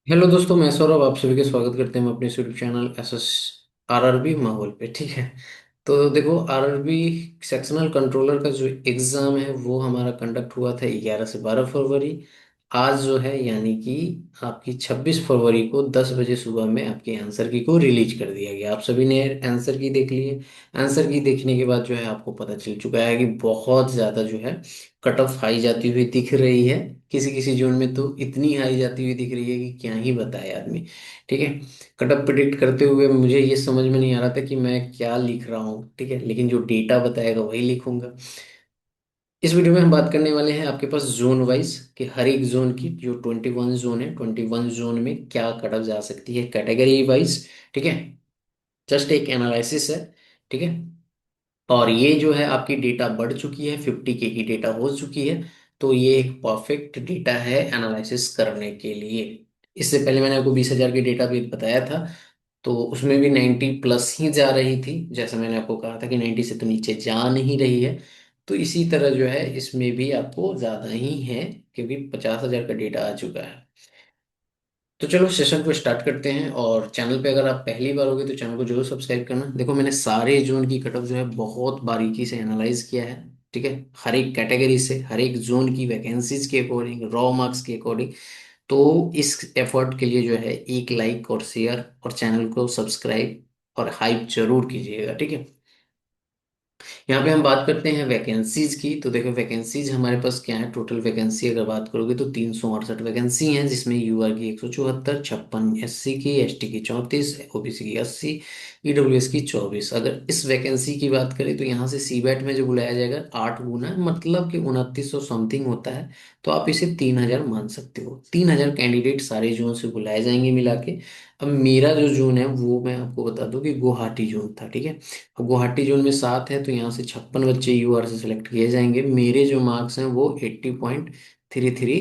Hello दोस्तों, मैं सौरभ आप सभी का स्वागत करते हैं हम अपने यूट्यूब चैनल एसएस आरआरबी माहौल पे। ठीक है। तो देखो, आरआरबी सेक्शनल कंट्रोलर का जो एग्ज़ाम है वो हमारा कंडक्ट हुआ था 11 से 12 फरवरी। आज जो है यानी कि आपकी 26 फरवरी को 10 बजे सुबह में आपके आंसर की को रिलीज कर दिया गया। आप सभी ने आंसर की देख लिए। आंसर की देखने के बाद जो है आपको पता चल चुका है कि बहुत ज़्यादा जो है कट ऑफ हाई जाती हुई दिख रही है। किसी किसी जोन में तो इतनी हाई जाती हुई दिख रही है कि क्या ही बताए आदमी। ठीक है। कट ऑफ प्रिडिक्ट करते हुए मुझे ये समझ में नहीं आ रहा था कि मैं क्या लिख रहा हूँ। ठीक है, लेकिन जो डेटा बताएगा वही लिखूंगा। इस वीडियो में हम बात करने वाले हैं आपके पास जोन वाइज कि हर एक जोन की जो 21 जोन है, 21 जोन में क्या कट ऑफ जा सकती है कैटेगरी वाइज। ठीक है। जस्ट एक एनालिसिस है। ठीक है। और ये जो है आपकी डेटा बढ़ चुकी है, 50K की डेटा हो चुकी है। तो ये एक परफेक्ट डेटा है एनालिसिस करने के लिए। इससे पहले मैंने आपको 20,000 की डेटा भी बताया था। तो उसमें भी 90 प्लस ही जा रही थी, जैसा मैंने आपको कहा था कि 90 से तो नीचे जा नहीं रही है। तो इसी तरह जो है इसमें भी आपको ज़्यादा ही है, क्योंकि 50,000 का डेटा आ चुका है। तो चलो सेशन को स्टार्ट करते हैं। और चैनल पे अगर आप पहली बार होगे तो चैनल को जरूर सब्सक्राइब करना। देखो, मैंने सारे जोन की कट ऑफ जो है बहुत बारीकी से एनालाइज किया है। ठीक है। हर एक कैटेगरी से, हर एक जोन की वैकेंसीज के अकॉर्डिंग, रॉ मार्क्स के अकॉर्डिंग। तो इस एफर्ट के लिए जो है एक लाइक और शेयर और चैनल को सब्सक्राइब और हाइप जरूर कीजिएगा। ठीक है। यहाँ पे हम बात करते हैं वैकेंसीज की। तो देखो, वैकेंसीज हमारे पास क्या है। टोटल वैकेंसी अगर बात करोगे तो 368 वैकेंसी हैं, जिसमें यूआर की 174, 56 एससी की, एसटी की 34, ओबीसी की 80, ईडब्ल्यूएस की 24। अगर इस वैकेंसी की बात करें तो यहाँ से सीबैट में जो बुलाया जाएगा 8 गुना, मतलब कि 2900 समथिंग होता है। तो आप इसे 3,000 मान सकते हो। 3,000 कैंडिडेट सारे जोन से बुलाए जाएंगे मिला के। अब मेरा जो जोन है वो मैं आपको बता दूं कि गुवाहाटी जोन था। ठीक है। अब गुवाहाटी जोन में 7 है, तो यहाँ से 56 बच्चे यूआर से सिलेक्ट किए जाएंगे। मेरे जो मार्क्स हैं वो 80.33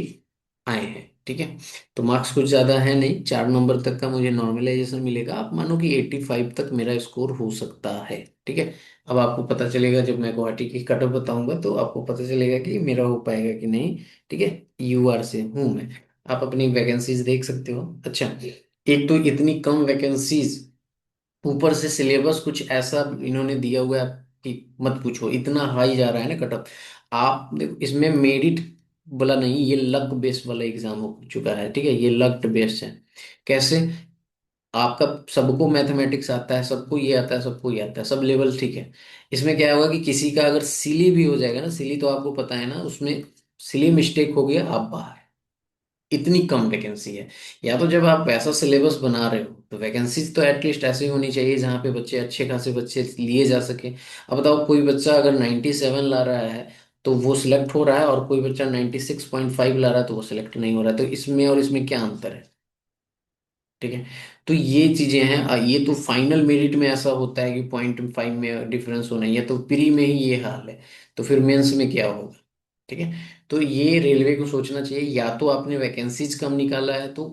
आए हैं। ठीक है। तो मार्क्स कुछ ज़्यादा है नहीं, 4 नंबर तक का मुझे नॉर्मलाइजेशन मिलेगा। आप मानो कि 85 तक मेरा स्कोर हो सकता है। ठीक है। अब आपको पता चलेगा जब मैं गुवाहाटी की कट ऑफ बताऊंगा, तो आपको पता चलेगा कि मेरा हो पाएगा कि नहीं। ठीक है। यूआर से हूँ मैं। आप अपनी वैकेंसीज देख सकते हो। अच्छा, एक तो इतनी कम वैकेंसीज, ऊपर से सिलेबस कुछ ऐसा इन्होंने दिया हुआ है कि मत पूछो, इतना हाई जा रहा है ना कट ऑफ। आप देखो, इसमें मेरिट वाला नहीं, ये लक बेस्ड वाला एग्जाम हो चुका है। ठीक है, ये लक बेस्ड है। कैसे? आपका सबको मैथमेटिक्स आता है, सबको ये आता है, सबको ये आता है, सब लेवल ठीक है। इसमें क्या होगा कि किसी का अगर सिली भी हो जाएगा ना, सिली तो आपको पता है ना, उसमें सिली मिस्टेक हो गया आप बाहर। इतनी कम वैकेंसी है। या तो जब आप ऐसा सिलेबस बना रहे हो तो वैकेंसीज तो एटलीस्ट ऐसी होनी चाहिए जहाँ पे बच्चे, अच्छे खासे बच्चे लिए जा सके। अब बताओ, कोई बच्चा अगर 97 ला रहा है तो वो सिलेक्ट हो रहा है, और कोई बच्चा 96.5 ला रहा है तो वो सिलेक्ट नहीं हो रहा है। तो इसमें और इसमें क्या अंतर है? ठीक है। तो ये चीजें हैं। ये तो फाइनल मेरिट में ऐसा होता है कि 0.5 में डिफरेंस होना है, या तो प्री में ही ये हाल है, तो फिर मेंस में क्या होगा? ठीक है। तो ये रेलवे को सोचना चाहिए। या तो आपने वैकेंसीज कम निकाला है तो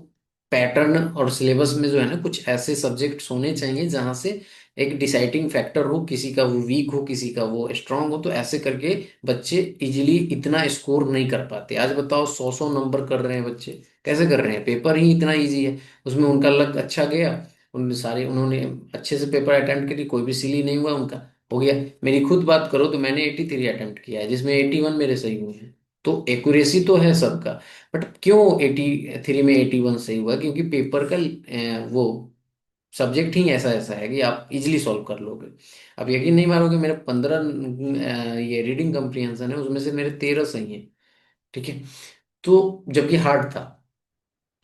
पैटर्न और सिलेबस में जो है ना, कुछ ऐसे सब्जेक्ट्स होने चाहिए जहां से एक डिसाइडिंग फैक्टर हो, किसी का वो वीक हो, किसी का वो स्ट्रांग हो। तो ऐसे करके बच्चे इजीली इतना स्कोर नहीं कर पाते। आज बताओ, 100 100 नंबर कर रहे हैं बच्चे। कैसे कर रहे हैं? पेपर ही इतना इजी है। उसमें उनका लक अच्छा गया, उन्होंने अच्छे से पेपर अटेम्प्ट करी, कोई भी सिली नहीं हुआ उनका, हो गया। मेरी खुद बात करो तो मैंने 83 अटेम्प्ट किया है, जिसमें 81 मेरे सही हुए हैं। तो एक्यूरेसी तो है सबका। बट क्यों 83 में 81 सही हुआ? क्योंकि पेपर का वो सब्जेक्ट ही ऐसा ऐसा है कि आप इजिली सॉल्व कर लोगे। अब यकीन नहीं मारोगे, मेरे 15 ये रीडिंग कम्प्रीहेंशन है, उसमें से मेरे 13 सही हैं। ठीक है। तो जबकि हार्ड था।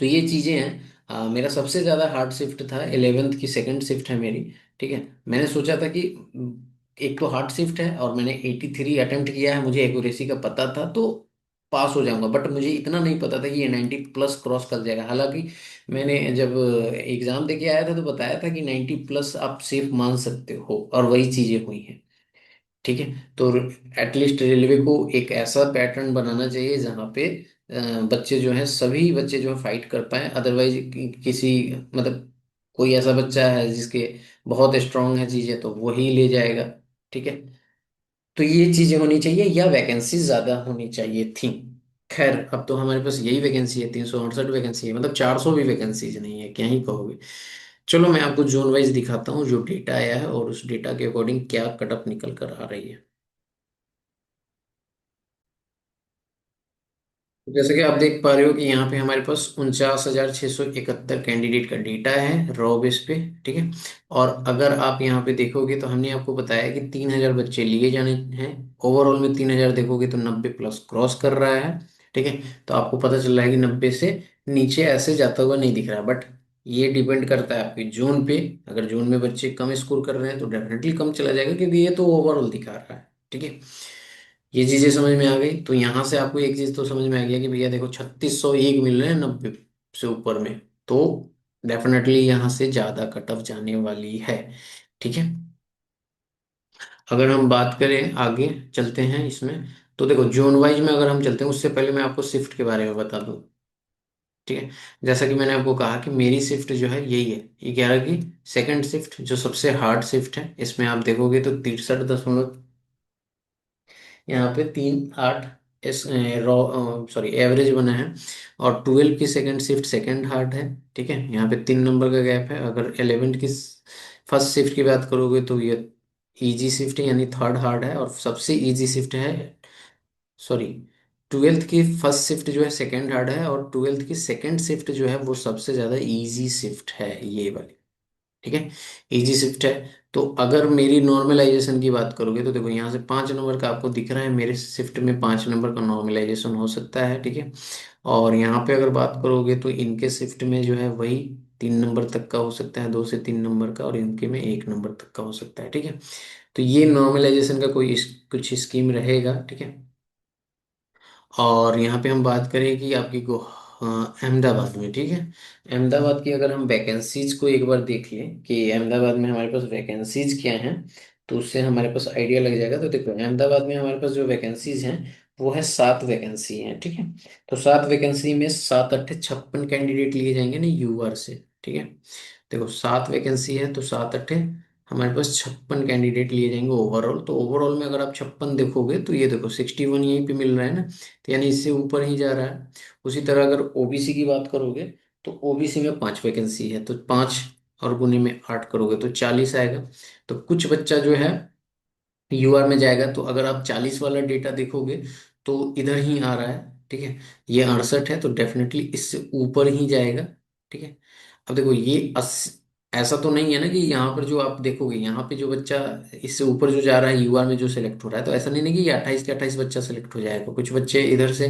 तो ये चीजें हैं। मेरा सबसे ज्यादा हार्ड शिफ्ट था 11th की, सेकंड शिफ्ट है मेरी। ठीक है। मैंने सोचा था कि एक तो हार्ड शिफ्ट है और मैंने 83 अटेम्प्ट किया है, मुझे एक्यूरेसी का पता था तो पास हो जाऊंगा। बट मुझे इतना नहीं पता था कि ये 90 प्लस क्रॉस कर जाएगा। हालांकि मैंने जब एग्जाम देके आया था तो बताया था कि 90 प्लस आप सेफ मान सकते हो, और वही चीजें हुई हैं। ठीक है। तो एटलीस्ट रेलवे को एक ऐसा पैटर्न बनाना चाहिए जहाँ पे बच्चे जो हैं, सभी बच्चे जो है फाइट कर पाए। अदरवाइज किसी, मतलब कोई ऐसा बच्चा है जिसके बहुत स्ट्रांग है चीजें, तो वही ले जाएगा। ठीक है। तो ये चीजें होनी चाहिए, या वैकेंसी ज्यादा होनी चाहिए थी। खैर अब तो हमारे पास यही वैकेंसी है, 368 वैकेंसी है, मतलब 400 भी वैकेंसीज नहीं है, क्या ही कहोगे। चलो मैं आपको जोन वाइज दिखाता हूँ जो डेटा आया है, और उस डेटा के अकॉर्डिंग क्या कटअप निकल कर आ रही है। जैसे कि आप देख पा रहे हो कि यहाँ पे हमारे पास 49,671 कैंडिडेट का डेटा है रॉ बेस पे। ठीक है। और अगर आप यहाँ पे देखोगे तो हमने आपको बताया कि 3,000 बच्चे लिए जाने हैं। ओवरऑल में 3,000 देखोगे तो 90 प्लस क्रॉस कर रहा है। ठीक है। तो आपको पता चल रहा है कि 90 से नीचे ऐसे जाता हुआ नहीं दिख रहा, बट ये डिपेंड करता है आपके जोन पे। अगर जोन में बच्चे कम स्कोर कर रहे हैं तो डेफिनेटली कम चला जाएगा, क्योंकि ये तो ओवरऑल दिखा रहा है। ठीक है। ये चीजें समझ में आ गई, तो यहां से आपको एक चीज तो समझ में आ गया कि भैया देखो 3601 मिल रहे हैं 90 से ऊपर में। तो डेफिनेटली यहां से ज्यादा कट ऑफ जाने वाली है। ठीक है। अगर हम बात करें आगे, चलते हैं इसमें। तो देखो जोन वाइज में अगर हम चलते हैं, उससे पहले मैं आपको शिफ्ट के बारे में बता दूं। ठीक है। जैसा कि मैंने आपको कहा कि मेरी शिफ्ट जो है यही है, 11 की सेकंड शिफ्ट, जो सबसे हार्ड शिफ्ट है। इसमें आप देखोगे तो 63 यहाँ पे 3 8 एस रॉ सॉरी एवरेज बना है। और 12 की सेकंड शिफ्ट सेकंड हार्ड है। ठीक है। यहाँ पे 3 नंबर का गैप है। अगर 11 की फर्स्ट शिफ्ट की बात करोगे तो ये इजी शिफ्ट है, यानी थर्ड हार्ड है, और सबसे इजी शिफ्ट है। सॉरी, 12th की फर्स्ट शिफ्ट जो है सेकंड हार्ड है, और 12th की सेकंड शिफ्ट जो है वो सबसे ज्यादा इजी शिफ्ट है, ये वाली। ठीक है। इजी शिफ्ट है। तो अगर मेरी नॉर्मलाइजेशन की बात करोगे तो देखो यहाँ से 5 नंबर का आपको दिख रहा है, मेरे शिफ्ट में 5 नंबर का नॉर्मलाइजेशन हो सकता है। ठीक है। और यहाँ पे अगर बात करोगे तो इनके शिफ्ट में जो है वही 3 नंबर तक का हो सकता है, 2 से 3 नंबर का, और इनके में 1 नंबर तक का हो सकता है। ठीक है। तो ये नॉर्मलाइजेशन का कोई कुछ स्कीम रहेगा। ठीक है। और यहाँ पे हम बात करें कि आपकी को अहमदाबाद में। ठीक है। अहमदाबाद की अगर हम वैकेंसीज को एक बार देख लें कि अहमदाबाद में हमारे पास वैकेंसीज क्या हैं, तो उससे हमारे पास आइडिया लग जाएगा। तो देखो अहमदाबाद में हमारे पास जो वैकेंसीज हैं वो है 7 वैकेंसी हैं। ठीक है। तो 7 वैकेंसी में 7 8 56 कैंडिडेट लिए जाएंगे ना यूआर से। ठीक है। देखो 7 वैकेंसी है तो 7 8 हमारे पास 56 कैंडिडेट लिए जाएंगे ओवरऑल। तो ओवरऑल में अगर आप 56 देखोगे तो ये देखो 61 यहीं पे मिल रहा है ना, तो यानी इससे ऊपर ही जा रहा है। उसी तरह अगर ओबीसी की बात करोगे तो ओबीसी में 5 वैकेंसी है, तो 5 और गुने में 8 करोगे तो 40 आएगा। तो कुछ बच्चा जो है यूआर में जाएगा, तो अगर आप 40 वाला डेटा देखोगे तो इधर ही आ रहा है। ठीक है। ये 68 है तो डेफिनेटली इससे ऊपर ही जाएगा। ठीक है। अब देखो ये ऐसा तो नहीं है ना कि यहाँ पर जो आप देखोगे यहाँ पे जो बच्चा इससे ऊपर जो जा रहा है यूआर में जो सेलेक्ट हो रहा है, तो ऐसा नहीं है कि ये 28 के 28 बच्चा सेलेक्ट हो जाएगा। कुछ बच्चे इधर से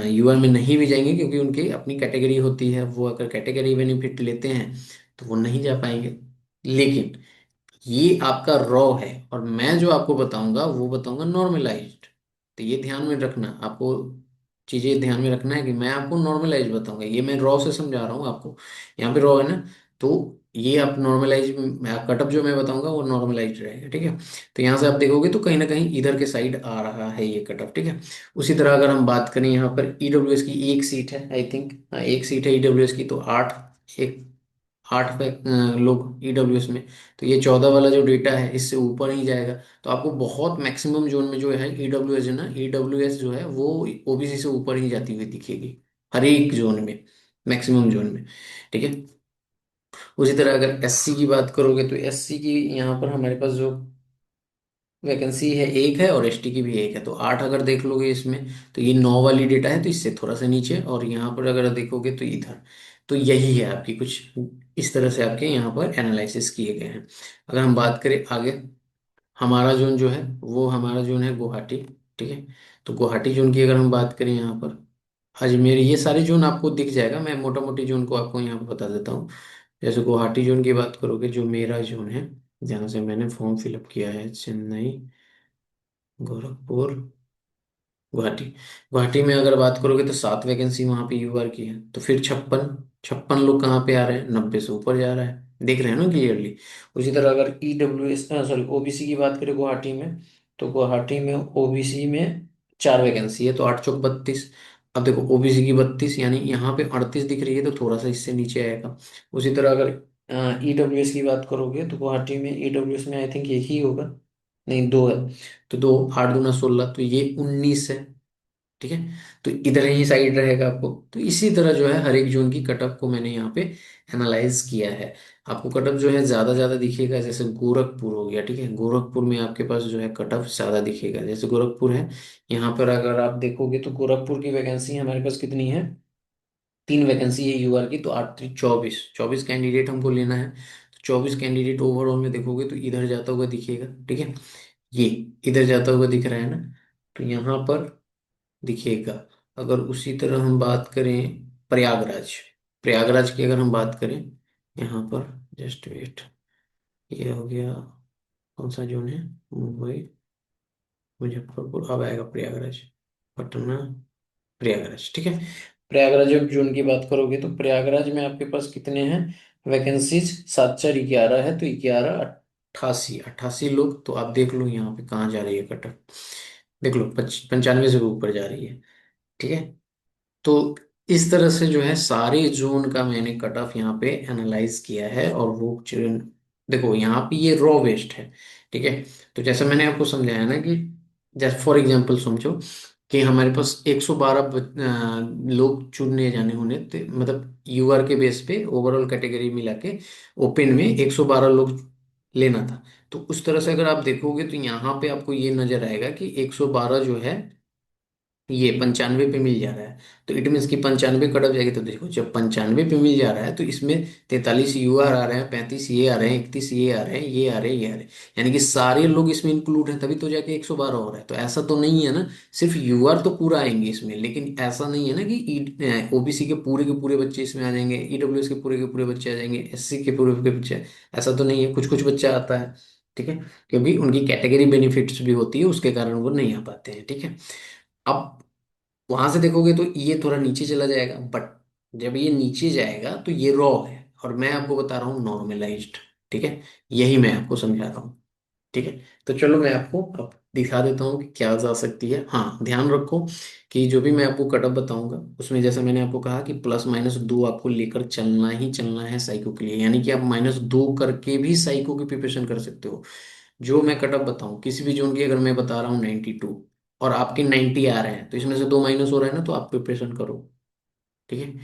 यूआर में नहीं भी जाएंगे, क्योंकि उनकी अपनी कैटेगरी होती है, वो अगर कैटेगरी बेनिफिट लेते हैं तो वो नहीं जा पाएंगे। लेकिन ये आपका रॉ है, और मैं जो आपको बताऊंगा वो बताऊंगा नॉर्मलाइज्ड। तो ये ध्यान में रखना आपको, चीजें ध्यान में रखना है कि मैं आपको नॉर्मलाइज बताऊंगा, ये मैं रॉ से समझा रहा हूँ आपको। यहाँ पे रॉ है ना, तो ये आप नॉर्मलाइज, कटअप जो मैं बताऊंगा वो नॉर्मलाइज रहेगा। ठीक है। तो यहाँ से आप देखोगे तो कहीं ना कहीं इधर के साइड आ रहा है ये कटअप। ठीक है। उसी तरह अगर हम बात करें यहाँ पर ईडब्ल्यूएस की एक सीट है, आई थिंक एक सीट है ईडब्ल्यूएस की, तो 8 लोग ईडब्ल्यूएस में। तो ये 14 वाला जो डेटा है इससे ऊपर ही जाएगा। तो आपको बहुत मैक्सिमम जोन में जो है ईडब्ल्यूएस है ना, ईडब्ल्यूएस जो है वो ओबीसी से ऊपर ही जाती हुई दिखेगी, हर एक जोन में, मैक्सिमम जोन में। ठीक है। उसी तरह अगर एससी की बात करोगे तो एससी की यहाँ पर हमारे पास जो वैकेंसी है एक है, और एसटी की भी एक है, तो 8 अगर देख लोगे इसमें, तो ये 9 वाली डेटा है तो इससे थोड़ा सा नीचे, और यहाँ पर अगर देखोगे तो इधर। तो यही है आपकी कुछ इस तरह से आपके यहाँ पर एनालिसिस किए गए हैं। अगर हम बात करें आगे, हमारा जोन जो है वो हमारा जोन है गुवाहाटी। ठीक है। तो गुवाहाटी जोन की अगर हम बात करें यहाँ पर, अजमेर, ये सारे जोन आपको दिख जाएगा। मैं मोटा मोटी जोन को आपको यहाँ पर बता देता हूँ। जैसे गुवाहाटी जोन की बात करोगे, जो मेरा जोन है जहाँ से मैंने फॉर्म फिलअप किया है, चेन्नई, गोरखपुर, गुवाहाटी। गुवाहाटी में अगर बात करोगे तो 7 वैकेंसी वहां पे यूआर की है, तो फिर 56 56 लोग कहाँ पे आ रहे हैं, 90 से ऊपर जा रहा है, देख रहे हैं ना क्लियरली। उसी तरह अगर ईडब्ल्यूएस सॉरी ओबीसी की बात करें गुवाहाटी में, तो गुवाहाटी में ओबीसी में 4 वैकेंसी है, तो 8 चौक 32। अब देखो ओबीसी की 32, यानी यहाँ पे 38 दिख रही है, तो थोड़ा सा इससे नीचे आएगा। उसी तरह अगर ईडब्ल्यूएस की बात करोगे तो गुवाहाटी में ईडब्ल्यूएस में आई थिंक एक ही होगा, नहीं दो है। तो 2 8 दूना 16, तो ये 19 है। ठीक है। तो इधर ही साइड रहेगा आपको। तो इसी तरह जो है हर एक जोन की कटअप को मैंने यहाँ पे एनालाइज किया है। आपको कटअप जो है ज्यादा ज्यादा दिखेगा, जैसे गोरखपुर हो गया, ठीक है, गोरखपुर में आपके पास जो है कटअप ज्यादा दिखेगा, जैसे गोरखपुर है। यहाँ पर अगर आप देखोगे तो गोरखपुर की वैकेंसी हमारे पास कितनी है, 3 वैकेंसी है यूआर की, तो 8 3 24, 24 कैंडिडेट हमको लेना है। तो 24 कैंडिडेट ओवरऑल में देखोगे तो इधर जाता हुआ दिखेगा, ठीक है। ये इधर जाता हुआ दिख रहा है ना, तो यहाँ पर दिखेगा। अगर उसी तरह हम बात करें प्रयागराज, प्रयागराज की अगर हम बात करें, यहाँ पर जस्ट वेट, ये हो गया, कौन सा जोन है, मुंबई, मुजफ्फरपुर, अब आएगा प्रयागराज, पटना, प्रयागराज, ठीक है। प्रयागराज जब जोन की बात करोगे तो प्रयागराज में आपके पास कितने हैं वैकेंसीज, 7 4 11 है, तो 11 88 88 लोग, तो आप देख लो यहाँ पे कहाँ जा रही है कटक, देख लो 95 से ऊपर जा रही है, ठीक है। तो इस तरह से जो है सारे जोन का मैंने कट ऑफ यहाँ पे एनालाइज किया है, और वो देखो यहाँ पे ये रॉ वेस्ट है, ठीक है। तो जैसे मैंने आपको समझाया ना कि जैसे फॉर एग्जांपल समझो कि हमारे पास 112 लोग चुनने जाने होने, तो मतलब यूआर के बेस पे ओवरऑल कैटेगरी मिला के ओपन में 112 लोग लेना था। तो उस तरह से अगर आप देखोगे तो यहाँ पे आपको ये नजर आएगा कि 112 जो है ये 95 पे मिल जा रहा है। तो इट मीन्स कि 95 कट ऑफ जाएगी, तो देखो जब 95 पे मिल जा रहा है तो इसमें 43 यूआर आ रहे हैं, 35 ये आ रहे हैं, 31 ये आ रहे हैं, ये आ रहे हैं, ये आ रहे हैं, यानी कि सारे लोग इसमें इंक्लूड हैं, तभी तो जाके 112 हो रहा है। तो ऐसा तो नहीं है ना, सिर्फ यूआर तो पूरा आएंगे इसमें, लेकिन ऐसा नहीं है ना कि ओबीसी के पूरे बच्चे इसमें आ जाएंगे, ईडब्ल्यूएस के पूरे बच्चे आ जाएंगे, एससी के पूरे बच्चे, ऐसा तो नहीं है, कुछ कुछ बच्चा आता है, ठीक है, क्योंकि उनकी कैटेगरी बेनिफिट्स भी होती है, उसके कारण वो नहीं आ पाते हैं, ठीक है। अब वहां से देखोगे तो ये थोड़ा नीचे चला जाएगा, बट जब ये नीचे जाएगा तो ये रॉ है, और मैं आपको बता रहा हूँ नॉर्मलाइज्ड, ठीक है। यही मैं आपको समझा रहा हूँ, ठीक है। तो चलो मैं आपको अब दिखा देता हूँ कि क्या जा सकती है। हाँ, ध्यान रखो कि जो भी मैं आपको कटअप बताऊंगा उसमें जैसे मैंने आपको कहा कि +-2 आपको लेकर चलना ही चलना है साइको के लिए, यानी कि आप -2 करके भी साइको की प्रिपरेशन कर सकते हो। जो मैं कटअप बताऊं किसी भी जोन की, अगर मैं बता रहा हूँ 92 और आपके 90 आ रहे हैं, तो इसमें से 2 माइनस हो रहे हैं ना, तो आप प्रिपरेशन करो, ठीक है।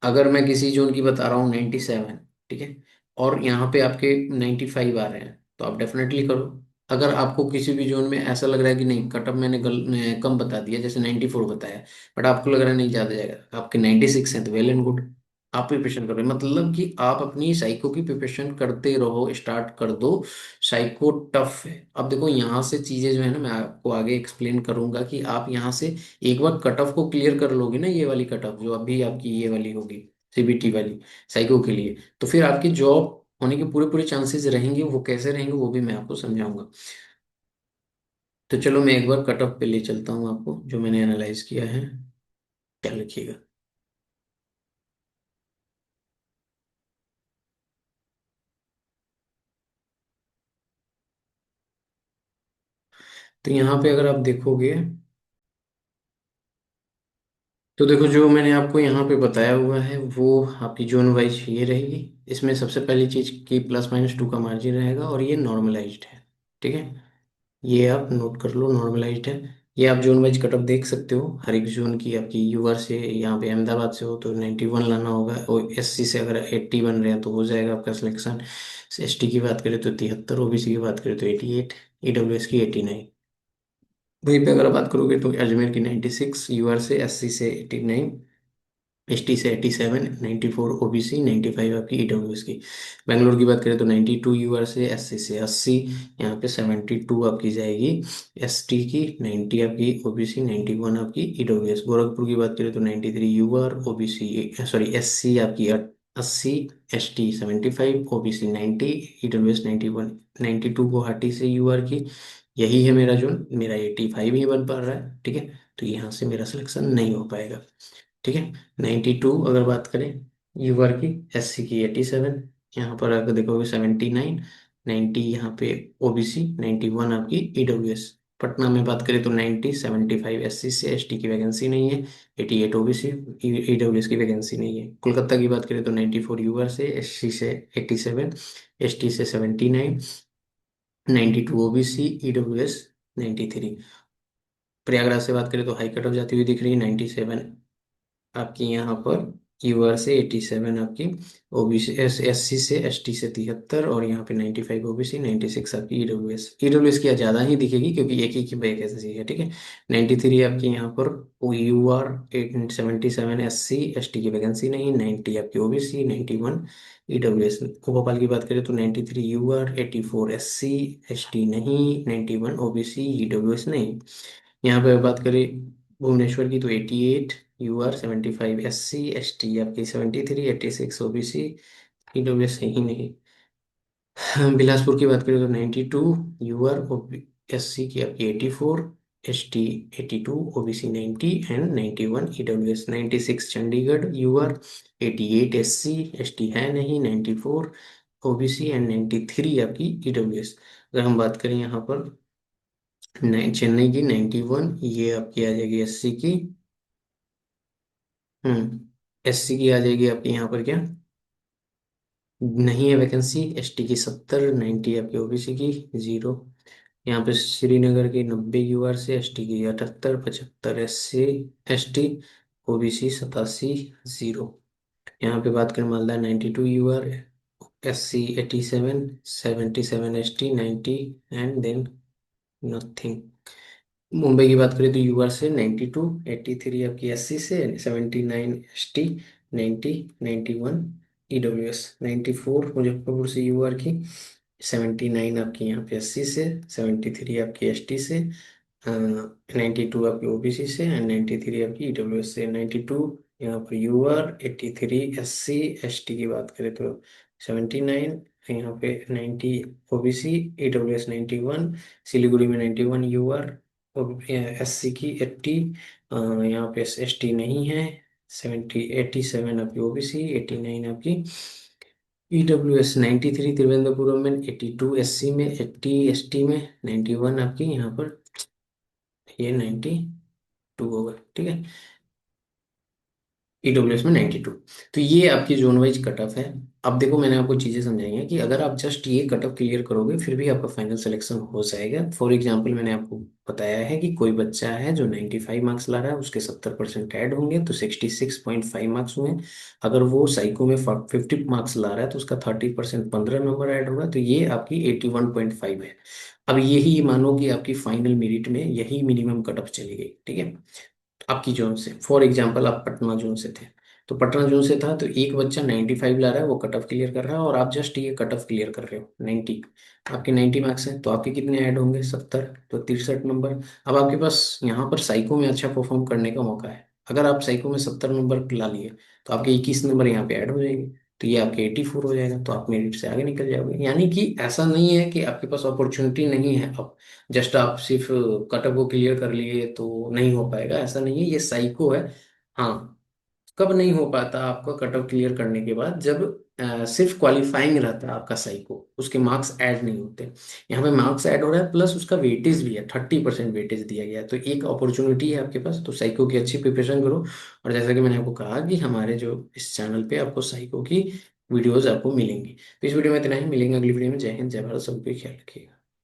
अगर मैं किसी जोन की बता रहा हूँ 97, ठीक है, और यहाँ पे आपके 95 आ रहे हैं, तो आप डेफिनेटली करो। अगर आपको किसी भी जोन में ऐसा लग रहा है कि नहीं कटअप मैंने कम बता दिया, जैसे 94 बताया, बट आपको लग रहा है नहीं ज़्यादा जाएगा, आपके 96 हैं, तो वेल एंड गुड, आप प्रिपरेशन करो, मतलब कि आप अपनी साइको की प्रिपरेशन करते रहो, स्टार्ट कर दो। साइको टफ है। अब देखो यहाँ से चीज़ें जो है ना, मैं आपको आगे एक्सप्लेन करूंगा कि आप यहाँ से एक बार कट ऑफ को क्लियर कर लोगे ना, ये वाली कट ऑफ जो अभी आपकी ये वाली होगी, सीबीटी वाली साइको के लिए, तो फिर आपकी जॉब होने के पूरे पूरे चांसेस रहेंगे। वो कैसे रहेंगे वो भी मैं आपको समझाऊंगा। तो चलो मैं एक बार कट ऑफ पे ले चलता हूँ आपको, जो मैंने एनालाइज किया है, क्या लिखिएगा। तो यहाँ पे अगर आप देखोगे तो देखो जो मैंने आपको यहाँ पे बताया हुआ है वो आपकी जोन वाइज ये रहेगी। इसमें सबसे पहली चीज की +-2 का मार्जिन रहेगा, और ये नॉर्मलाइज्ड है, ठीक है। ये आप नोट कर लो, नॉर्मलाइज्ड है। ये आप जोन वाइज कटअप देख सकते हो, हर एक जोन की आपकी यूआर से, यहाँ पे अहमदाबाद से हो तो 91 लाना होगा, और एससी से अगर 80 बन रहे हैं तो हो जाएगा आपका सिलेक्शन। एसटी की बात करें तो 73, ओबीसी की बात करें तो 88, ईडब्ल्यूएस की 89। वहीं पे अगर बात करोगे तो अजमेर की 96 यूआर से, एससी से 89, एसटी से 87, 94 ओबीसी, 95 आपकी ईडब्ल्यूएस की। बेंगलोर की बात करें तो 92 यूआर से, एससी से 80, यहाँ पे 72 आपकी जाएगी एसटी की, 90 आपकी ओबीसी, 91 आपकी ईडब्ल्यूएस। गोरखपुर की बात करें तो 93 यूआर, ओबीसी सॉरी एससी आपकी 80, एसटी 75, ओबीसी 90, ईडब्ल्यूएस 91, 92 गुवाहाटी से यूआर की। यही है मेरा जोन, मेरा 85 ही बन पा रहा है, ठीक है। तो यहाँ से मेरा सिलेक्शन नहीं हो पाएगा, ठीक है। 92 अगर बात करें यूआर की, एससी की 87, यहाँ पर अगर देखोगे 79, 90 यहाँ पे ओबीसी, 91 आपकी ईडब्ल्यूएस। पटना में बात करें तो 90, 75 एससी से, एसटी की वैकेंसी नहीं है, 88 ओबीसी, ईडब्ल्यूएस की वैकेंसी नहीं है। कोलकाता की बात करें तो 94 यूआर से, एससी से 87, एसटी से 79, 92 ओबीसी, ईडब्ल्यूएस 93। प्रयागराज से बात करें तो हाई कट ऑफ जाती हुई दिख रही है 97 आपकी यहाँ पर। यूआर से 87 आपकी, ओबीसी एससी से एसटी से 73, और यहाँ पे 95 ओबीसी, 96 आपकी ईडब्ल्यूएस। ईडब्ल्यूएस की ज़्यादा ही दिखेगी क्योंकि एक ही की वैकेंसी है, ठीक है। 93 आपकी यहाँ पर यूआर, 77 एससी एसटी की वैकेंसी नहीं, 90 आपकी ओबीसी, 91 ईडब्ल्यूएस। भोपाल की बात करें तो 93 यूआर, 84 एससी एसटी नहीं, 91 ओबीसी ईडब्ल्यूएस नहीं। यहाँ पे बात करें भुवनेश्वर की तो 88 यूआर, 75 एससी एसटी आपकी, 73 86 ओबीसी ईडब्ल्यूएस ही नहीं। बिलासपुर की बात करें तो 92 यूआर, एससी की आपकी 84, ST 82, OBC 90 and 91 EWS. 96 Chandigarh UR, 88 SC ST है नहीं, 94 ओबीसी एंड 93 आपकी ईडब्ल्यूएस। अगर हम बात करें यहाँ पर चेन्नई की 91, ये आपकी आ जाएगी एससी की। एससी की आ जाएगी आपकी यहाँ पर क्या, नहीं है वैकेंसी। एसटी की 70, 90 आपकी ओबीसी की, जीरो। यहाँ पे श्रीनगर की 90 यूआर से, एसटी की 78, 75 एससी एसटी, ओबीसी 87, जीरो। यहाँ पे बात करें Malda 92 UR, SC 87, 77 ST 90 and then nothing. Mumbai की बात करें तो यूआर से 92, 83 आपकी एससी से, 79 एसटी, 90, 91 ईडब्ल्यूएस, 94 मुजफ्फरपुर से यूआर की, 79 आपकी यहाँ पे एससी से, 73 आपकी एसटी से, 92 आपकी ओबीसी से एंड 93 आपकी ईडब्ल्यूएस से। 92 यहाँ पर यूआर, 83 एससी एसटी की बात करें तो 79, यहाँ पे 90 ओबीसी, ईडब्ल्यूएस 91, सिलीगुड़ी में 91 यूआर, और एससी की 80, यहाँ पे एसटी नहीं है, 87 आपकी ओबीसी, 89 आपकी ईडब्ल्यूएस, 93 त्रिवेंद्रपुरम में, 82 एससी में, 80 एसटी में, 91 आपकी यहाँ पर, ये 92 होगा, ठीक है। ईडब्ल्यूएस में 92। तो ये आपकी जोन वाइज कट ऑफ है। अब देखो मैंने आपको चीजें समझाई हैं कि अगर आप जस्ट ये कट ऑफ क्लियर करोगे फिर भी आपका फाइनल सिलेक्शन हो जाएगा। फॉर एग्जांपल मैंने आपको बताया है कि कोई बच्चा है जो 95 मार्क्स ला रहा है, उसके 70% ऐड होंगे तो 66.5 मार्क्स हुए। अगर वो साइको में 50 मार्क्स ला रहा है तो उसका 30%, 15 नंबर ऐड होगा, तो ये आपकी 81.5 है। अब यही मानो कि आपकी फाइनल मेरिट में यही मिनिमम कट ऑफ चली गई, ठीक है। आपकी जोन से, फॉर एग्जांपल आप पटना जोन से थे, तो पटना जोन से था तो एक बच्चा 95 ला रहा है, वो कट ऑफ क्लियर कर रहा है, और आप जस्ट ये कट ऑफ क्लियर कर रहे हो 90। आपके 90 मार्क्स हैं तो आपके कितने ऐड होंगे, 70, तो 63 नंबर। अब आपके पास यहाँ पर साइको में अच्छा परफॉर्म करने का मौका है। अगर आप साइको में 70 नंबर ला लिए तो आपके 21 नंबर यहाँ पे ऐड हो जाएंगे, तो ये आपके 84 हो जाएगा, तो आप मेरिट से आगे निकल जाओगे। यानी कि ऐसा नहीं है कि आपके पास अपॉर्चुनिटी नहीं है, अब जस्ट आप सिर्फ कटअप को क्लियर कर लिए तो नहीं हो पाएगा, ऐसा नहीं है, ये साइको है। हाँ, कब नहीं हो पाता आपका कटअप क्लियर करने के बाद, जब सिर्फ क्वालिफाइंग रहता है आपका साइको, उसके मार्क्स ऐड नहीं होते। यहाँ पे मार्क्स ऐड हो रहा है प्लस उसका वेटेज भी है, 30% वेटेज दिया गया है, तो एक अपॉर्चुनिटी है आपके पास, तो साइको की अच्छी प्रिपरेशन करो। और जैसा कि मैंने आपको कहा कि हमारे जो इस चैनल पे आपको साइको की वीडियोज आपको मिलेंगी। तो इस वीडियो में इतना ही, मिलेंगे अगली वीडियो में। जय हिंद, जय भारत, सबको ख्याल रखिएगा।